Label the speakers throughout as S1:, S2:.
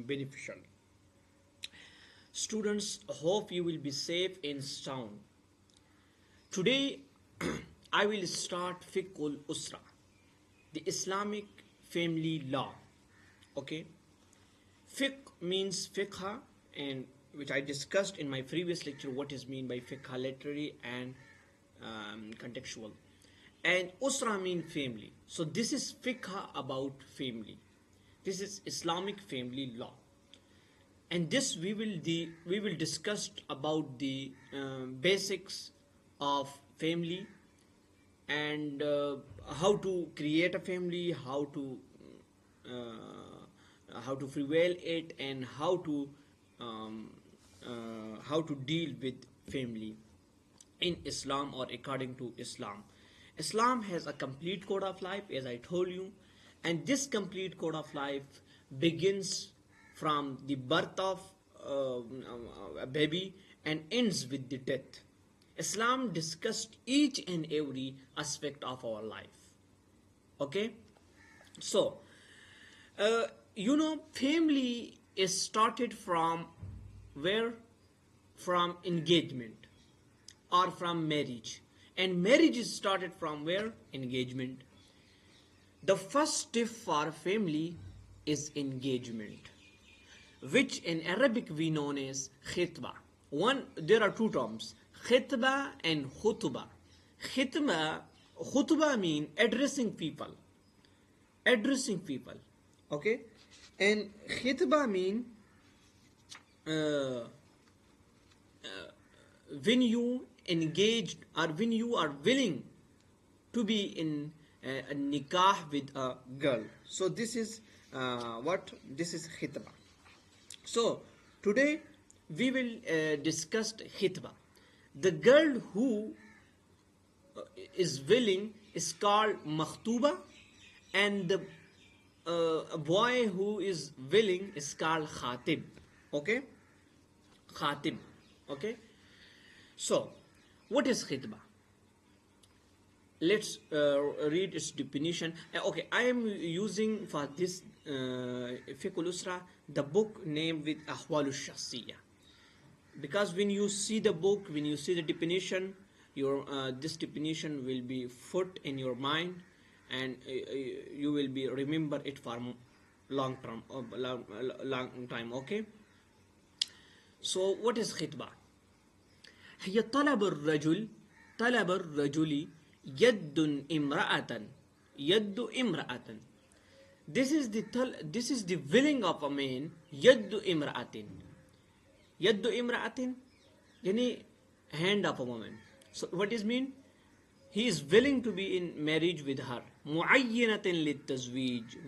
S1: beneficial. Students, hope you will be safe and sound. Today, I will start Fiqhul Usra, the Islamic family law. Okay, fiqh means fiqh, and which I discussed in my previous lecture. What is mean by fiqh, literary and contextual, and usra mean family. So this is fiqh about family. This is Islamic family law, and this we will discuss about the basics of family, and how to create a family, how to prevail it, and um, how to deal with family in Islam or according to Islam. Islam has a complete code of life, as I told you, and this complete code of life begins from the birth of a baby and ends with the death. Islam discussed each and every aspect of our life. Okay, so family is started from where? From engagement or from marriage, and marriage is started from where? Engagement. The first step for family is engagement, which in Arabic we known as khitba. There are two terms, khitba and khutba. Khutba mean addressing people, okay, and khitba mean when you engaged or when you are willing to be in a nikah with a girl. So this is this is khitba. So today we will discuss khitba. The girl who is willing is called makhtuba, and the boy who is willing is called khatib. Okay, khatib. Okay, so what is khitba? Let's read its definition. Okay, I am using for this Fiqhul Usra the book named with Ahwal al-Shakhsiyya, because when you see the book, when you see the definition, your this definition will be put in your mind, and you will be remember it for long time. Okay, so what is khitba? هي طلب الرجل يد امرأة. This is the willing of a man. يد امرأة yani hand of a woman. So what is mean? He is willing to be in marriage with her. معينة للتزويج,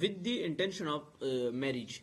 S1: with the intention of marriage.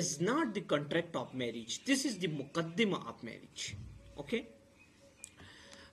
S1: is not the contract of marriage, this is the muqaddima of marriage. Okay,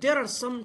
S1: there are some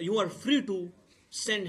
S1: you are free to send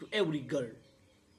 S1: to every girl,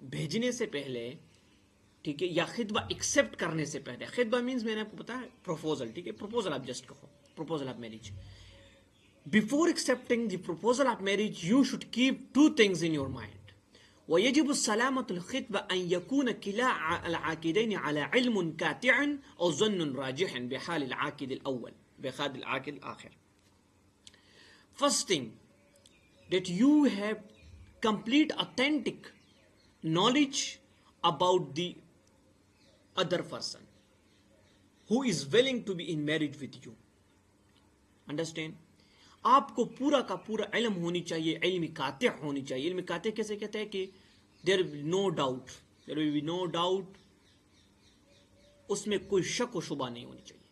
S1: بھیجنے سے پہلے، ٹھیک ہے، یا خطبہ accept کرنے سے پہلے. خطبہ مینز میں نے آپ کو بتایا پروپوزل، ٹھیک ہے، پروپوزل آپ جسٹ کہو، proposal of marriage. Before accepting the proposal of marriage, you should keep two things in your mind. ويجب السلامة الخطبة أن يكون كلا العاقدين على علم كاتع أو ظن راجح بحال العاقد الأول بحال العاقد الآخر. First thing, that you have complete authentic knowledge about the other person who is willing to be in marriage with you. Understand? آپ کو پورا کا پورا علم ہونی چاہیے، علم قاطع ہونی چاہیے. علم قاطع کیسے کہتے ہیں کہ there no doubt, there will be no doubt, اس میں کوئی شک و شبہ نہیں ہونی چاہیے.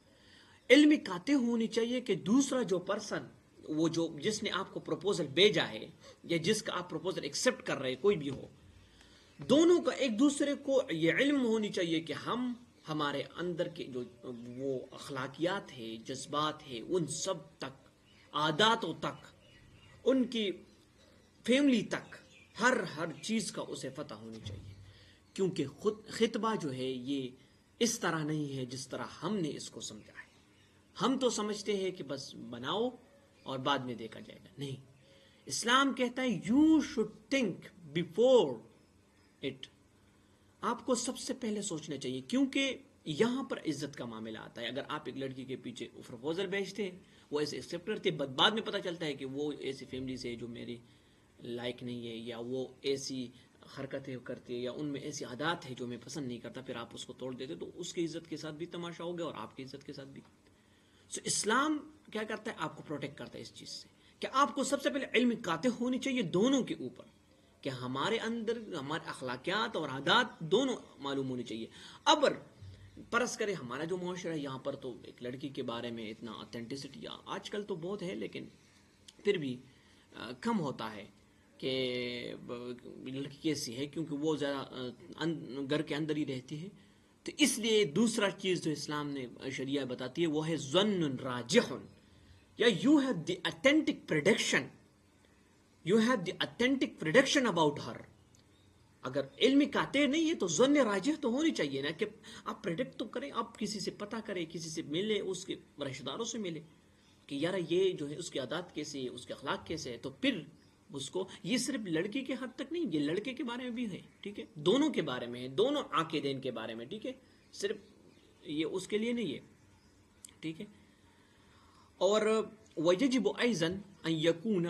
S1: علم قاطع ہونی چاہیے کہ دوسرا جو پرسن، وہ جو جس نے آپ کو پروپوزل بھیجا ہے یا جس کا آپ پروپوزل ایکسیپٹ کر رہے ہیں، کوئی بھی ہو، دونوں کا ایک دوسرے کو یہ علم ہونی چاہیے کہ ہم ہمارے اندر کے جو وہ اخلاقیات ہے، جذبات ہے، ان سب تک، عاداتوں تک، ان کی فیملی تک، ہر چیز کا اسے پتہ ہونی چاہیے. کیونکہ خطبہ جو ہے یہ اس طرح نہیں ہے جس طرح ہم نے اس کو سمجھا ہے. ہم تو سمجھتے ہیں کہ بس بناؤ اور بعد میں دیکھا جائے گا. نہیں، اسلام کہتا ہے you should think before it. آپ کو سب سے پہلے سوچنا چاہیے، کیونکہ یہاں پر عزت کا معاملہ آتا ہے. اگر آپ ایک لڑکی کے پیچھے پروپوزل بھیجتے ہیں، وہ ایسے ایکسیپٹ کرتے، بعد میں پتہ چلتا ہے کہ وہ ایسی فیملی سے جو میری لائک نہیں ہے، یا وہ ایسی حرکتیں کرتے، یا ان میں ایسی عادات ہے جو میں پسند نہیں کرتا، پھر آپ اس کو توڑ دیتے، تو اس کی عزت کے ساتھ بھی تماشا ہو گیا اور آپ کی عزت کے ساتھ بھی. سو اسلام کیا کرتا ہے؟ آپ کو پروٹیکٹ کرتا ہے اس چیز سے کہ آپ کو سب سے پہلے علم قاطع ہونی چاہیے دونوں کے اوپر، کہ ہمارے اندر ہمارے اخلاقیات اور عادات دونوں معلوم ہونی چاہیے. اب فرض کرے ہمارا جو معاشرہ ہے یہاں پر تو ایک لڑکی کے بارے میں اتنا اتھینٹسٹی آج کل تو بہت ہے، لیکن پھر بھی کم ہوتا ہے کہ لڑکی کیسی ہے، کیونکہ وہ زیادہ گھر کے اندر ہی رہتی ہے. تو اس لیے دوسرا چیز جو اسلام نے شریعہ بتاتی ہے وہ ہے ظن راجح، یا you have the authentic prediction, you have the authentic prediction about her. اگر علم قاطع نہیں ہے تو ظن راجح تو ہونی چاہیے نا، کہ آپ پریڈکٹ تو کریں، آپ کسی سے پتہ کریں، کسی سے ملے، اس کے رشتہ داروں سے ملے کہ یار یہ جو ہے اس کی عادات کیسے ہے، اس کے اخلاق کیسے ہے، تو پھر اس کو. یہ صرف لڑکی کے حد تک نہیں، یہ لڑکے کے بارے میں بھی ہے، ٹھیک ہے، دونوں کے بارے میں ہے، دونوں عاقدین کے بارے میں، ٹھیک ہے، صرف یہ اس کے لیے نہیں ہے، ٹھیک ہے. اور وَيَجِبُ أَيْضًا أَن يَكُونَ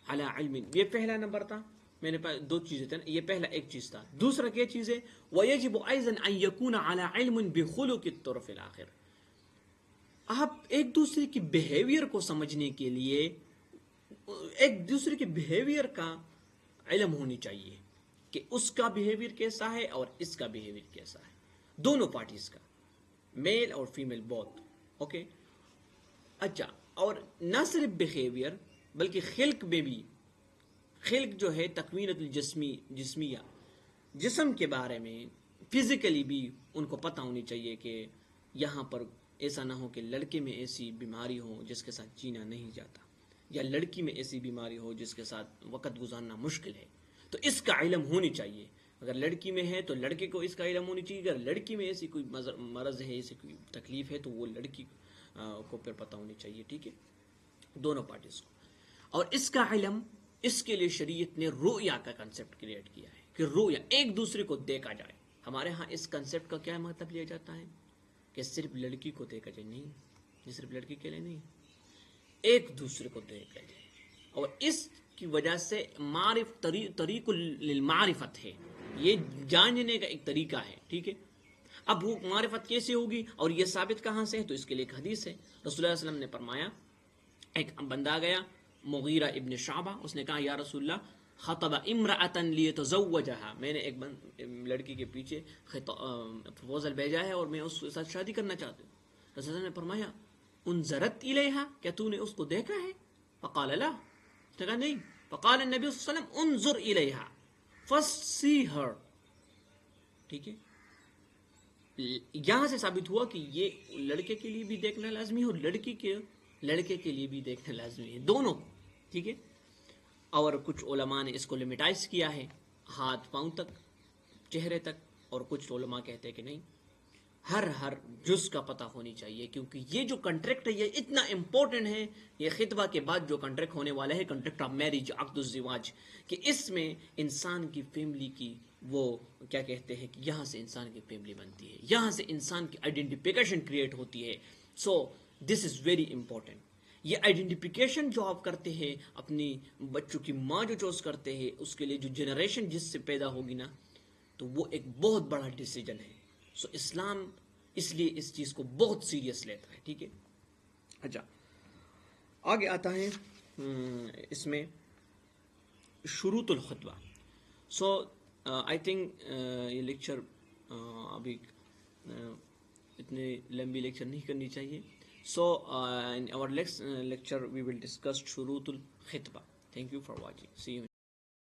S1: عَلَى عِلْمٍ، یہ پہلا نمبر تھا. میں نے دو چیزیں تھیں، یہ پہلا ایک چیز تھا. دوسرا کیا چیز ہے؟ وَيَجِبُ أَيْضًا أَن يَكُونَ عَلَى عِلْمٍ بِخُلُقِ الطَّرْفِ الْآخِرِ. آپ ایک دوسرے کی بیہیویئر کو سمجھنے کے لیے ایک دوسرے کے بیہیویئر کا علم ہونی چاہیے کہ اس کا بیہیویئر کیسا ہے اور اس کا بیہیویئر کیسا ہے، دونوں پارٹیز کا، میل اور فیمیل بوتھ. اوکے. اچھا، اور نہ صرف بیہیویئر بلکہ خلق میں بھی. خلق جو ہے تکوینۃ جسمیہ، جسم کے بارے میں فزیکلی بھی ان کو پتہ ہونی چاہیے کہ یہاں پر ایسا نہ ہو کہ لڑکے میں ایسی بیماری ہو جس کے ساتھ جینا نہیں جاتا، یا لڑکی میں ایسی بیماری ہو جس کے ساتھ وقت گزارنا مشکل ہے. تو اس کا علم ہونی چاہیے. اگر لڑکی میں ہے تو لڑکے کو اس کا علم ہونی چاہیے. اگر لڑکی میں ایسی کوئی مرض ہے، ایسی کوئی تکلیف ہے، تو وہ لڑکی کو پھر پتہ ہونی چاہیے، ٹھیک ہے، دونوں پارٹیز کو. اور اس کا علم، اس کے لیے شریعت نے رؤیا کا کنسیپٹ کریٹ کیا ہے کہ رؤیا ایک دوسرے کو دیکھا جائے. ہمارے ہاں اس کنسیپٹ کا کیا مطلب لیا جاتا ہے کہ صرف لڑکی کو دیکھا جائے. نہیں، یہ صرف لڑکی کے لیے نہیں، ایک دوسرے کو دیکھا جائے. اور اس کی وجہ سے طریق للمعرفت ہے، یہ جاننے کا ایک طریقہ ہے، ٹھیک ہے. اب وہ معرفت کیسے ہوگی اور یہ ثابت کہاں سے ہے؟ تو اس کے لیے ایک حدیث ہے. رسول اللہ علیہ وسلم نے فرمایا، ایک بندہ گیا مغیرہ ابن شعبہ، اس نے کہا یا رسول اللہ خطب امرأة لیتزوجہا، میں نے ایک لڑکی کے پیچھے پروپوزل بھیجا ہے اور میں اس کے ساتھ شادی کرنا چاہتی ہوں. رسول اللہ نے فرمایا انظرت الیہا، کیا تو نے اس کو دیکھا ہے؟ فقال لا، اس نے کہا نہیں. فقال النبی صلی اللہ علیہ وسلم انظر الیہا فسی ہر. ٹھیک ہے، یہاں سے ثابت ہوا کہ یہ لڑکے کے لیے بھی دیکھنا لازمی ہے اور لڑکے کے لیے بھی دیکھنا لازمی ہے، دونوں کو، ٹھیک ہے. اور کچھ علماء نے اس کو لمیٹائز کیا ہے ہاتھ پاؤں تک، چہرے تک، اور کچھ علماء کہتے ہیں کہ نہیں، ہر جز کا پتہ ہونی چاہیے، کیونکہ یہ جو کنٹریکٹ ہے یہ اتنا امپورٹنٹ ہے. یہ خطبہ کے بعد جو کنٹریکٹ ہونے والا ہے، کنٹریکٹ آف میرج، عقد الزواج، کہ اس میں انسان کی فیملی کی وہ کیا کہتے ہیں کہ یہاں سے انسان کی فیملی بنتی ہے، یہاں سے انسان کی آئیڈینٹیفیکیشن کریٹ ہوتی ہے. سو دس از ویری امپورٹنٹ. یہ آئیڈینٹیفیکیشن جو آپ کرتے ہیں، اپنی بچوں کی ماں جو چوز کرتے ہیں، اس کے لیے جو جنریشن جس سے پیدا ہوگی نا، تو وہ ایک بہت بڑا ڈیسیجن ہے. سو اسلام اس لیے اس چیز کو بہت سیریس لیتا ہے. ٹھیک ہے. اچھا، آگے آتا ہے اس میں شروط الخطبہ. سو آئی تھنک یہ لیکچر ابھی اتنے لمبی لیکچر نہیں کرنی چاہیے. سو in our next lecture we will discuss شروط الخطبہ. Thank you for watching. See you.